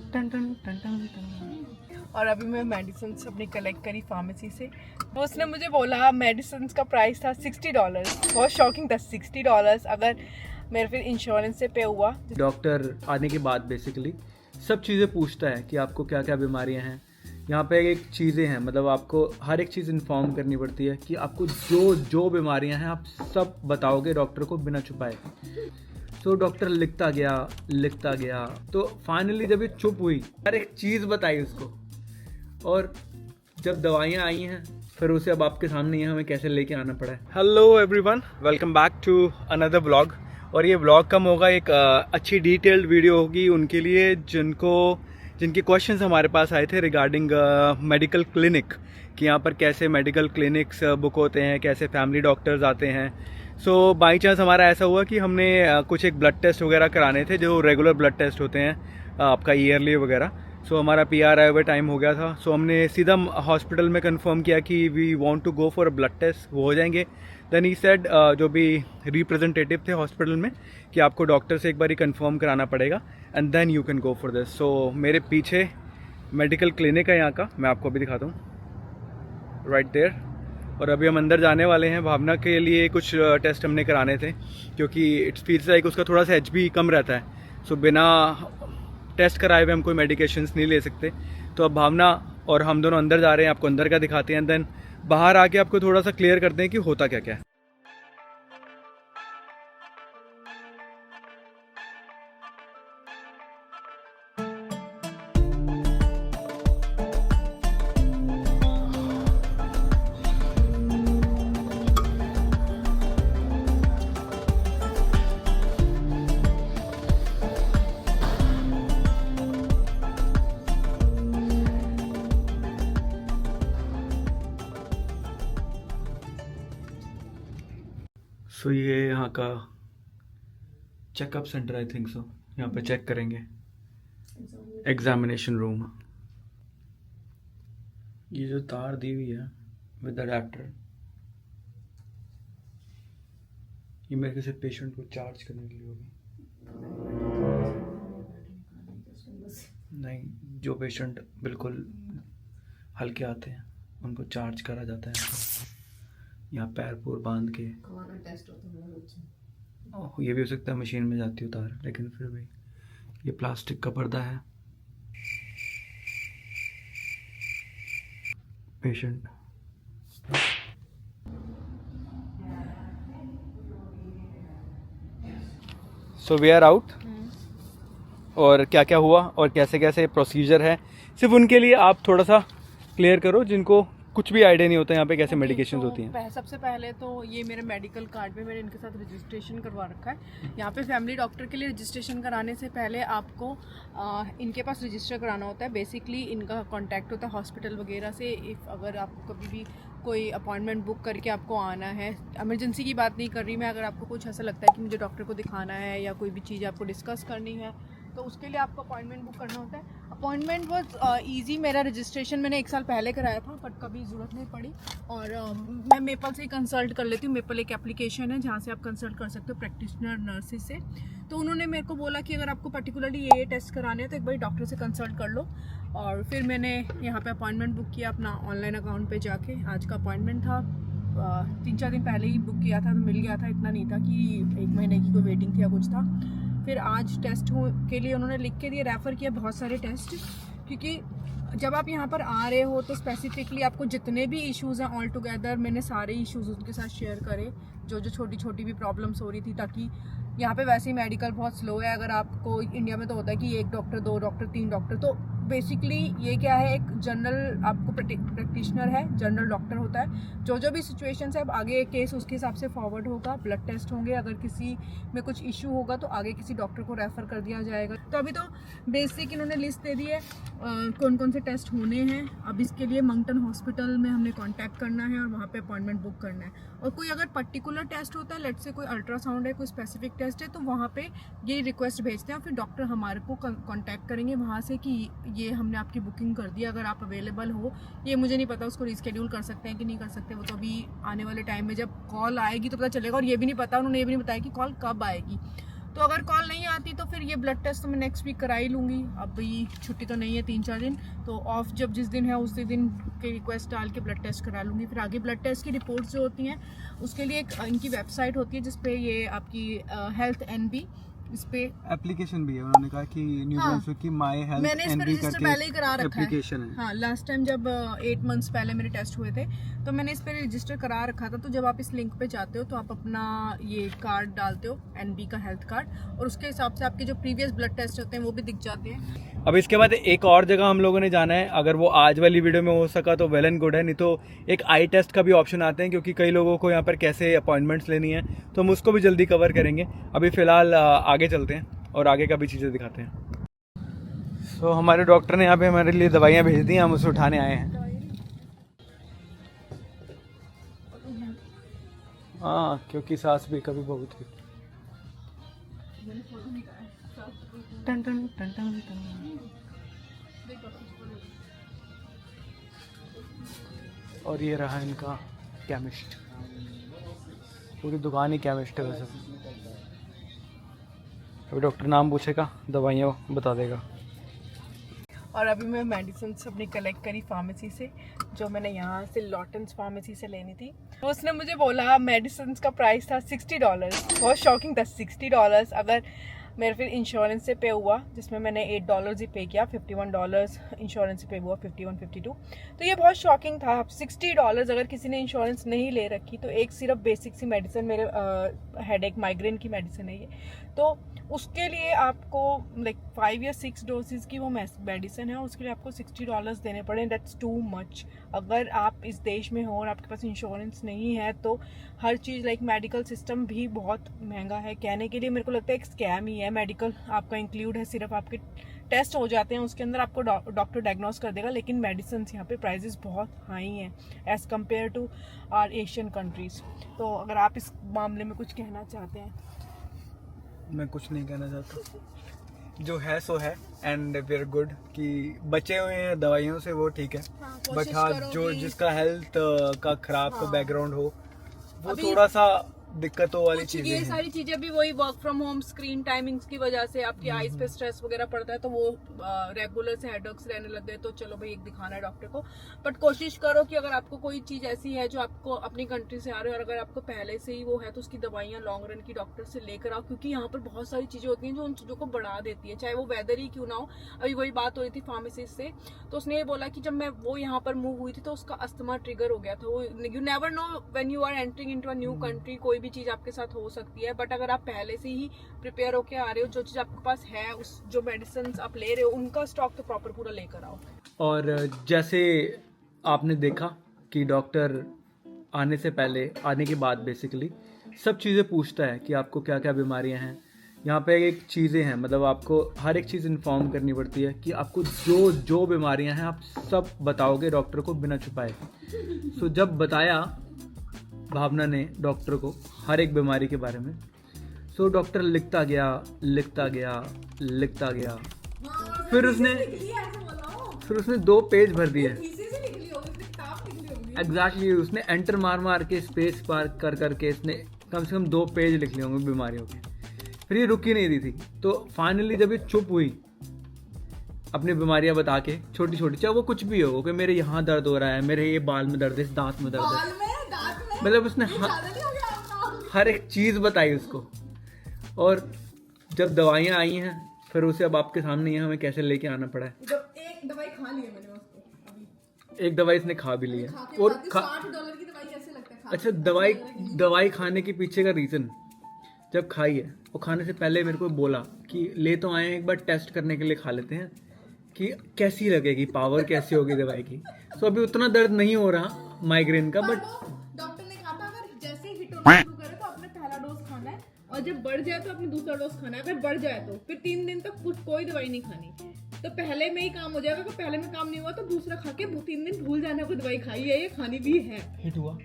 Ton टन टन टन टन। और अभी मैं मेडिसिन अपनी कलेक्ट करी फार्मेसी से, तो उसने मुझे बोला मेडिसिन का प्राइस था $60। बहुत शॉकिंग था, $60 अगर मेरे फिर इंश्योरेंस से पे हुआ। डॉक्टर आने के बाद बेसिकली सब चीज़ें पूछता है कि आपको क्या क्या बीमारियां हैं। यहाँ पे एक चीज़ें हैं, मतलब आपको हर एक चीज़ इन्फॉर्म करनी पड़ती है कि आपको जो जो बीमारियां हैं आप सब बताओगे डॉक्टर को बिना छुपाए। तो डॉक्टर लिखता गया तो फाइनली जब ये चुप हुई, हर एक चीज़ बताई उसको, और जब दवाइयाँ आई हैं फिर उसे अब आपके सामने ही हमें कैसे लेके आना पड़ा है। Hello everyone, welcome back to another vlog. और ये व्लॉग कम होगा, एक अच्छी डिटेल्ड वीडियो होगी उनके लिए जिनके क्वेश्चंस हमारे पास आए थे रिगार्डिंग मेडिकल क्लिनिक, कि यहाँ पर कैसे मेडिकल क्लिनिक्स बुक होते हैं, कैसे फैमिली डॉक्टर्स आते हैं। सो बाई चांस हमारा ऐसा हुआ कि हमने कुछ एक ब्लड टेस्ट वगैरह कराने थे, जो रेगुलर ब्लड टेस्ट होते हैं आपका ईयरली वगैरह। सो हमारा PR आए हुए टाइम हो गया था, सो हमने सीधा हॉस्पिटल में कंफर्म किया कि we want to go for a blood test, वो हो जाएंगे। देन ही सेड, जो भी रिप्रेजेंटेटिव थे हॉस्पिटल में, कि आपको डॉक्टर से एक बार ही कंफर्म कराना पड़ेगा and then you can go for this. So मेरे पीछे मेडिकल क्लिनिक है यहाँ का, मैं आपको अभी दिखाता हूँ, राइट देयर। और अभी हम अंदर जाने वाले हैं। भावना के लिए कुछ टेस्ट हमने कराने थे, क्योंकि इट्स फील्स लाइक उसका थोड़ा सा HB कम रहता है। सो बिना टेस्ट कराए हुए हम कोई मेडिकेशंस नहीं ले सकते। तो अब भावना और हम दोनों अंदर जा रहे हैं, आपको अंदर का दिखाते हैं, देन बाहर आके आपको थोड़ा सा क्लियर करते हैं कि होता क्या क्या है। सो ये यहाँ का checkup centre, I think so, यहाँ पे चेक करेंगे, एग्जामिनेशन रूम। ये जो तार दी हुई है विद अडेप्टर, ये मेरे किसी पेशेंट को चार्ज करने के लिए होगी। नहीं, जो पेशेंट बिल्कुल हल्के आते हैं उनको चार्ज करा जाता है, यहाँ पैर पूर बांध के। ओह, ये भी हो सकता है मशीन में जाती उतार, लेकिन फिर भी ये प्लास्टिक का पर्दा है। Patient so we are out. और क्या क्या हुआ और कैसे कैसे प्रोसीजर है, सिर्फ उनके लिए आप थोड़ा सा क्लियर करो जिनको कुछ भी आइडिया नहीं होता यहाँ पे कैसे मेडिकेशंस होती हैं। सबसे पहले तो ये मेरे मेडिकल कार्ड में मैंने इनके साथ रजिस्ट्रेशन करवा रखा है। यहाँ पे फैमिली डॉक्टर के लिए रजिस्ट्रेशन कराने से पहले आपको इनके पास रजिस्टर कराना होता है। बेसिकली इनका कांटेक्ट होता है हॉस्पिटल वगैरह से। इफ़ अगर आपको कभी भी कोई अपॉइंटमेंट बुक करके आपको आना है, इमरजेंसी की बात नहीं कर रही मैं, अगर आपको कुछ ऐसा लगता है कि मुझे डॉक्टर को दिखाना है या कोई भी चीज़ आपको डिस्कस करनी है, तो उसके लिए आपको अपॉइंटमेंट बुक करना होता है। Appointment was easy. मेरा रजिस्ट्रेशन मैंने 1 साल पहले कराया था, बट कभी ज़रूरत नहीं पड़ी। और मैं मेपल से ही कंसल्ट कर लेती हूँ। मेपल एक एप्लीकेशन है जहाँ से आप कंसल्ट कर सकते हो प्रैक्टिशनर नर्सेज से। तो उन्होंने मेरे को बोला कि अगर आपको पर्टिकुलरली ये टेस्ट कराने हैं तो एक बार डॉक्टर से कंसल्ट कर लो। और फिर मैंने यहाँ पे अपॉइंटमेंट बुक किया अपना ऑनलाइन अकाउंट पे जाके। आज का अपॉइंटमेंट था, 3-4 दिन पहले ही बुक किया था, तो मिल गया था। इतना नहीं था कि 1 महीने की कोई वेटिंग थी या कुछ था। फिर आज टेस्ट के लिए उन्होंने लिख के दिए, रेफ़र किया बहुत सारे टेस्ट, क्योंकि जब आप यहाँ पर आ रहे हो तो स्पेसिफिकली आपको जितने भी इश्यूज़ हैं ऑल टुगेदर मैंने सारे इश्यूज़ उनके साथ शेयर करे, जो जो छोटी छोटी भी प्रॉब्लम्स हो रही थी, ताकि यहाँ पे वैसे ही मेडिकल बहुत स्लो है। अगर आपको इंडिया में तो होता है कि 1 डॉक्टर 2 डॉक्टर 3 डॉक्टर, तो बेसिकली ये क्या है, एक जनरल आपको प्रैक्टिशनर है, जनरल डॉक्टर होता है। जो जो भी सिचुएशंस है, अब आगे केस उसके हिसाब से फॉरवर्ड होगा, ब्लड टेस्ट होंगे, अगर किसी में कुछ इशू होगा तो आगे किसी डॉक्टर को रेफ़र कर दिया जाएगा। तो अभी तो बेसिक इन्होंने लिस्ट दे दी है कौन कौन से टेस्ट होने हैं। अब इसके लिए मंगटन हॉस्पिटल में हमने कॉन्टैक्ट करना है और वहाँ पर अपॉइंटमेंट बुक करना है। और कोई अगर पर्टिकुलर टेस्ट होता है, लेट से कोई अल्ट्रासाउंड है, कोई स्पेसिफिक टेस्ट है, तो वहाँ पे ये रिक्वेस्ट भेजते हैं, फिर डॉक्टर हमारे को कांटेक्ट करेंगे वहाँ से कि ये हमने आपकी बुकिंग कर दी, अगर आप अवेलेबल हो। ये मुझे नहीं पता उसको रिस्केड्यूल कर सकते हैं कि नहीं कर सकते, वो तो अभी आने वाले टाइम में जब कॉल आएगी तो पता चलेगा। और ये भी नहीं पता, उन्होंने ये भी नहीं बताया कि कॉल कब आएगी। तो अगर कॉल नहीं आती तो फिर ये ब्लड टेस्ट तो मैं नेक्स्ट वीक करा ही लूँगी। अभी छुट्टी तो नहीं है 3-4 दिन, तो ऑफ जब जिस दिन है उसी दिन की रिक्वेस्ट डाल के ब्लड टेस्ट करा लूँगी। फिर आगे ब्लड टेस्ट की रिपोर्ट्स जो होती हैं उसके लिए एक इनकी वेबसाइट होती है जिसपे ये आपकी हेल्थ NB इस पे एप्लीकेशन भी है। उन्होंने कहा कि न्यू ब्रांचविक की माय हेल्थ मैंने इस पे एनबी रजिस्टर पहले ही करा रखा एप्लीकेशन है। हाँ, लास्ट टाइम जब 8 मंथ्स पहले मेरे टेस्ट हुए थे तो मैंने इस पे रजिस्टर करा रखा था। तो जब आप इस लिंक पे जाते हो तो आप अपना ये कार्ड डालते हो NB का हेल्थ कार्ड, और उसके हिसाब से आपके जो प्रीवियस ब्लड टेस्ट होते हैं वो भी दिख जाते हैं। अब इसके बाद एक और जगह हम लोगों ने जाना है। अगर वो आज वाली वीडियो में हो सका तो वेल एंड गुड है, नहीं तो एक आई टेस्ट का भी ऑप्शन आते हैं, क्योंकि कई लोगों को यहाँ पर कैसे अपॉइंटमेंट्स लेनी है, तो हम उसको भी जल्दी कवर करेंगे। अभी फ़िलहाल आगे चलते हैं और आगे का भी चीज़ें दिखाते हैं। तो हमारे डॉक्टर ने यहाँ पे हमारे लिए दवाइयाँ भेज दी हैं, हम उसे उठाने आए हैं। हाँ, क्योंकि सास भी कभी बहू थी। टन टन टन टन टन। और ये रहा इनका केमिस्ट, पूरी दुकान ही केमिस्ट है वैसे। अभी डॉक्टर नाम पूछेगा, दवाइयाँ बता देगा। और अभी मैं मेडिसिन अपनी कलेक्ट करी फार्मेसी से, जो मैंने यहाँ से लॉटन्स फार्मेसी से लेनी थी। तो उसने मुझे बोला मेडिसिन का प्राइस था $60। बहुत शॉकिंग था, $60। अगर मेरे फिर इंश्योरेंस से पे हुआ, जिसमें मैंने $8 ही पे किया, $51 इंश्योरेंस से पे हुआ, 51-52। तो ये बहुत शॉकिंग था। $60 अगर किसी ने इंश्योरेंस नहीं ले रखी तो एक सिर्फ बेसिक सी मेडिसिन, मेरे हेडेक माइग्रेन की मेडिसिन है ये, तो उसके लिए आपको लाइक 5 या 6 डोजेस की वो मेडिसिन है, और उसके लिए आपको $60 देने पड़े। That's too much. अगर आप इस देश में हो और आपके पास इंश्योरेंस नहीं है तो हर चीज़ लाइक मेडिकल सिस्टम भी बहुत महंगा है। कहने के लिए मेरे को लगता है एक स्कैम ही है। मेडिकल आपका इंक्लूड है, सिर्फ आपके टेस्ट हो जाते हैं, उसके अंदर आपको डॉक्टर डायग्नोस कर देगा, लेकिन मेडिसिन यहाँ पे प्राइजेस बहुत हाई हैं as compare to our Asian countries. तो अगर आप इस मामले में कुछ कहना चाहते हैं। मैं कुछ नहीं कहना चाहता, जो है सो है, एंड वी आर गुड कि बचे हुए हैं दवाइयों से, वो ठीक है। बट हाँ, जो जिसका हेल्थ का खराब का बैकग्राउंड हो, वो थोड़ा सा दिक्कतों वाली चीजें ये सारी चीजें भी वही work from home, screen timings की वजह से आपकी आईज पे स्ट्रेस वगैरह पड़ता है, तो वो रेगुलर से हेडेक्स रहने लग गए, तो चलो भाई एक दिखाना है डॉक्टर को। बट कोशिश करो कि अगर आपको कोई चीज ऐसी है जो आपको अपनी कंट्री से आ रही है और अगर आपको पहले से ही वो है, तो उसकी दवाइयाँ लॉन्ग रन की डॉक्टर से लेकर आओ, क्योंकि यहाँ पर बहुत सारी चीजें होती हैं जो उन चीजों को बढ़ा देती है, चाहे वो वेदर ही क्यों ना हो। अभी वही बात हो रही थी फार्मासिस्ट से, तो उसने ये बोला कि जब मैं वो यहाँ पर मूव हुई थी तो उसका अस्थमा ट्रिगर हो गया था। वो you never know when you are entering into a new country, कोई भी चीज आपके साथ हो सकती है। बट अगर आप पहले से ही प्रिपेयर होके आ रहे हो, जो चीज आपके पास है, उस जो मेडिसिन आप ले रहे हो, उनका स्टॉक तो प्रॉपर पूरा लेकर आओ। और जैसे आपने देखा कि डॉक्टर आने से पहले, आने के बाद बेसिकली सब चीज़ें पूछता है कि आपको क्या क्या बीमारियां हैं। यहाँ पे एक चीज़ें हैं, मतलब आपको हर एक चीज़ इन्फॉर्म करनी पड़ती है कि आपको जो जो बीमारियां हैं आप सब बताओगे डॉक्टर को बिना छुपाए। सो जब बताया भावना ने डॉक्टर को हर एक बीमारी के बारे में, सो डॉक्टर लिखता गया लिखता गया लिखता गया, फिर उसने 2 पेज भर दिए। एग्जैक्टली, उसने एंटर मार मार के, स्पेस पार कर करके इसने कम से कम 2 पेज लिख लिए होंगे बीमारियों के। फिर ये रुक ही नहीं रही थी, तो फाइनली जब ये चुप हुई अपनी बीमारियां बता के, छोटी छोटी, चाहे वो कुछ भी हो, कि मेरे यहाँ दर्द हो रहा है, मेरे ये बाल में दर्द है, इस दांत में दर्द है, मतलब उसने हर एक चीज़ बताई उसको। और जब दवाइयाँ आई हैं, फिर उसे अब आपके सामने ही हमें कैसे लेके आना पड़ा है। जब एक दवाई खा ली है मैंने उसको, अभी एक दवाई इसने खा भी ली है। और $60 की दवाई कैसे लगता है? अच्छा, दवाई खाने के पीछे का रीज़न, जब खाई है वो खाने से पहले मेरे को बोला कि ले तो आए हैं, एक बार टेस्ट करने के लिए खा लेते हैं कि कैसी लगेगी, पावर कैसी होगी दवाई की। तो अभी उतना दर्द नहीं हो रहा माइग्रेन का, बट डॉक्टर ने कहा था अगर जैसे ही हिट होना शुरू करे तो अपने पहला डोज खाना है, और जब बढ़ जाए तो अपने दूसरा डोज खाना है। अगर बढ़ जाए तो फिर 3 दिन तक कोई दवाई नहीं खानी, तो पहले में ही काम हो जाएगा। अगर पहले में काम नहीं हुआ तो दूसरा खा के 3 दिन भूल जाना को दवाई खाई है, ये खानी भी है। हिट हुआ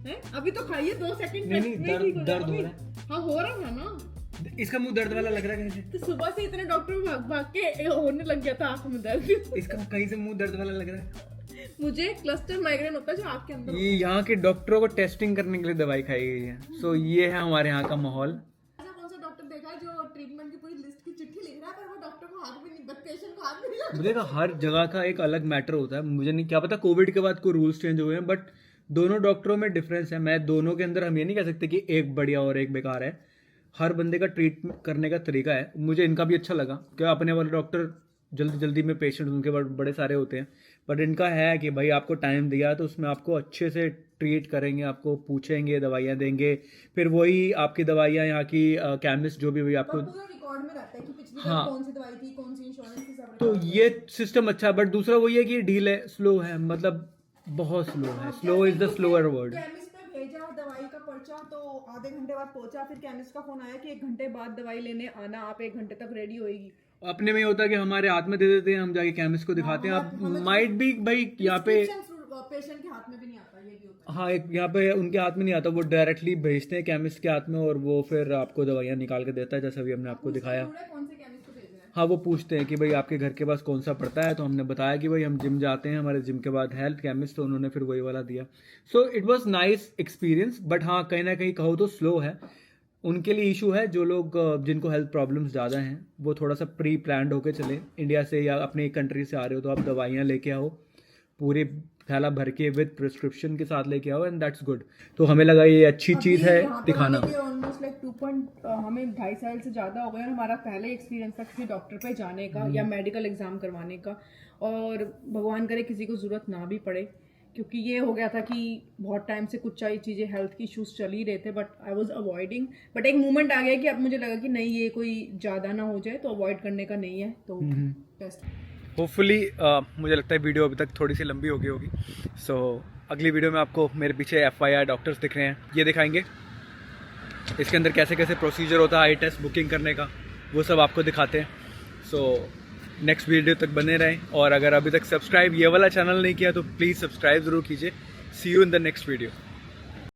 है अभी तो खाइए, 2 सेकंड नहीं, दर्द हो रहा है। हाँ, हो रहा था ना। इसका मुंह दर्द वाला लग रहा है कैसे? तो सुबह से इतने डॉक्टर भाग भाग के होने लग गया था आंख में दर्द। इसका कहीं से मुंह दर्द वाला लग रहा है। मुझे क्लस्टर माइग्रेन होता है जो आंख के अंदर। ये यहाँ के डॉक्टरों को टेस्टिंग करने के लिए दवाई खाई गई है। सो ये है हमारे यहाँ का माहौल। ऐसा कौन सा डॉक्टर देखा है जो ट्रीटमेंट की पूरी लिस्ट की चिट्ठी लिख रहा है, पर वो डॉक्टर को हाथ भी नहीं, पेशेंट को हाथ भी नहीं लगाता। मुझे कहा हर जगह का एक अलग मैटर होता है, मुझे नहीं क्या पता कोविड के बाद कोई रूल्स चेंज हुए हैं, बट दोनों डॉक्टरों में डिफरेंस है। मैं दोनों के अंदर हम ये नहीं कह सकते कि एक बढ़िया और एक बेकार है। हर बंदे का ट्रीट करने का तरीका है। मुझे इनका भी अच्छा लगा क्या अपने वाले डॉक्टर जल्दी जल्दी में पेशेंट उनके बड़े सारे होते हैं, बट इनका है कि भाई आपको टाइम दिया तो उसमें आपको अच्छे से ट्रीट करेंगे, आपको पूछेंगे, दवाइयाँ देंगे, फिर वही आपकी दवाइयाँ यहाँ की केमिस्ट जो भी हुई आपको पूरा रिकॉर्ड में रहता है कि पिछली हाँ। बार कौन सी दवाई थी, कौन सी इंश्योरेंस थी, सब तो ये सिस्टम अच्छा है। बट दूसरा वही है कि ढील है, स्लो है, मतलब बहुत स्लो है। Slow is the slower word. Chemist ने भेजा दवाई का पर्चा, तो आधे घंटे बाद पहुंचा, फिर केमिस्ट का फोन आया कि 1 घंटे बाद दवाई लेने आना, आप 1 घंटे तक रेडी होएगी। अपने में ये होता है कि हमारे हाथ में दे देते हैं, हम जाके केमिस्ट को दिखाते हैं। आप माइट भी भाई यहाँ पे पेशेंट के हाथ में भी नहीं आता, ये भी होता है। हाँ, एक यहाँ पे उनके हाथ में नहीं आता, वो डायरेक्टली भेजते हैं केमिस्ट के हाथ में और वो फिर आपको दवाइयाँ निकाल के देता है, जैसा भी हमने आपको दिखाया। कौन से केमिस्ट को भेजना है? हाँ, वो पूछते हैं कि भाई आपके घर के पास कौन सा पड़ता है, तो हमने बताया कि भाई हम जिम जाते हैं, हमारे जिम के बाद हेल्थ केमिस्ट, तो उन्होंने फिर वही वाला दिया। So it was nice experience, but हाँ कहीं ना कहीं कहो तो स्लो है। उनके लिए इशू है जो लोग जिनको हेल्थ प्रॉब्लम्स ज़्यादा हैं, वो थोड़ा सा प्री प्लान्ड होकर चले। इंडिया से या अपने कंट्री से आ रहे हो तो आप दवाइयाँ लेके आओ, पूरे थैला भर के विद प्रिस्क्रिप्शन के साथ लेके आओ, एंड दैट्स गुड। तो हमें लगा ये अच्छी चीज़ है दिखाना। ऑलमोस्ट लाइक 2 हमें 2.5 साल से ज़्यादा हो गए और हमारा पहले एक्सपीरियंस था किसी डॉक्टर पे जाने का या मेडिकल एग्जाम करवाने का, और भगवान करे किसी को ज़रूरत ना भी पड़े, क्योंकि ये हो गया था कि बहुत टाइम से कुछ चीज़ें हेल्थ की इश्यूज चल ही रहे थे, but I was avoiding. But एक मोमेंट आ गया कि अब मुझे लगा कि नहीं, ये कोई ज़्यादा ना हो जाए, तो अवॉइड करने का नहीं है, तो बेस्ट। होपफुली मुझे लगता है वीडियो अभी तक थोड़ी सी लंबी हो गई होगी। सो अगली वीडियो में आपको मेरे पीछे FIR डॉक्टर्स दिख रहे हैं, ये दिखाएंगे। इसके अंदर कैसे कैसे प्रोसीजर होता है आई टेस्ट बुकिंग करने का, वो सब आपको दिखाते हैं। सो नेक्स्ट वीडियो तक बने रहें, और अगर अभी तक सब्सक्राइब ये वाला चैनल नहीं किया तो प्लीज़ सब्सक्राइब ज़रूर कीजिए। See you in the next video.